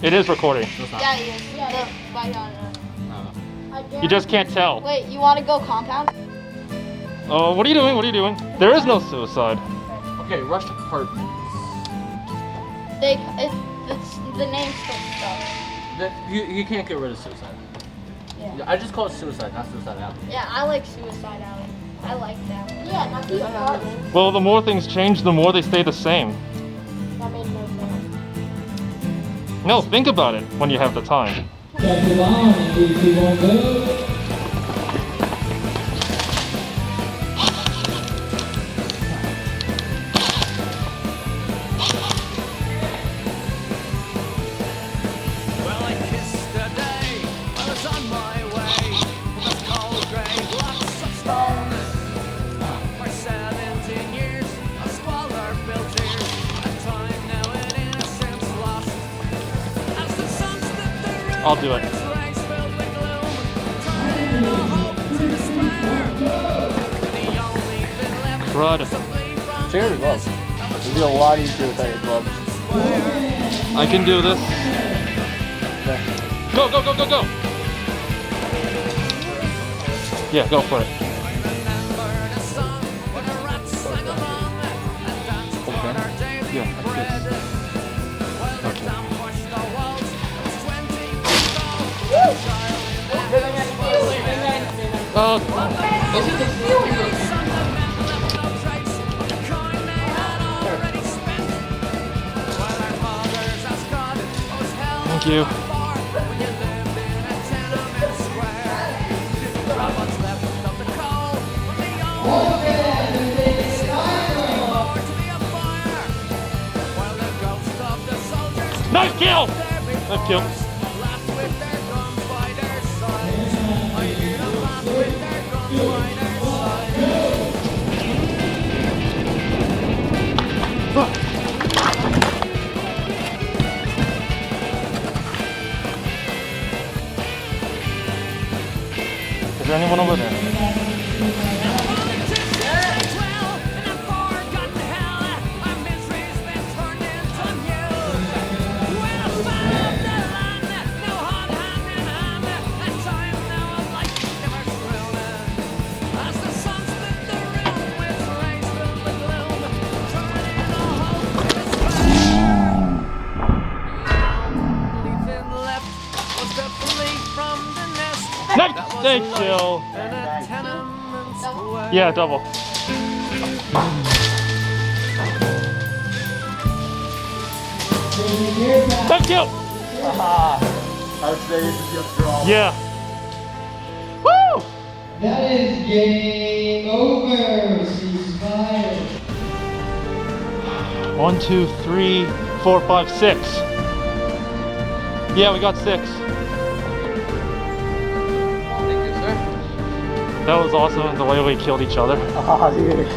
It is recording. Yeah, it is. Yeah. You just can't tell. Wait, you want to go compound? Oh, what are you doing? What are you doing? There is no suicide. Okay, rush apartments. It's the name still stuck. You can't get rid of suicide. Yeah. I just call it suicide, not suicide alley. Yeah, I like Suicide Alley. I like that one. Yeah, not the apartment. Well, the more things change, the more they stay the same. That made no sense. No, think about it when you have the time. Captain on and 3, 2, 1, go. Well, I kissed a day, I was on my way. The cold grey blocks of stone. For 17 years, a squalor built here. A time now and innocence lost. As the sun stood the room, I'll do it. its rays filled with gloom, turning all hope to despair. The only thing left Crud. was to flee from Take your gloves. It'd be a lot easier without your gloves. I can do this. Go, go, go, go, go! Yeah, go for it. Yeah, like this. Okay. Thank you. Knife kill! Knife kill. Is there anyone over there? Thank you. Yeah, double. Thank you. I would say this is your draw. Yeah. Woo! That is game over. Ceasefire. 1, 2, 3, 4, 5, 6. Yeah, we got 6. Thank you, sir. That was awesome, the way we killed each other. Ah, dude.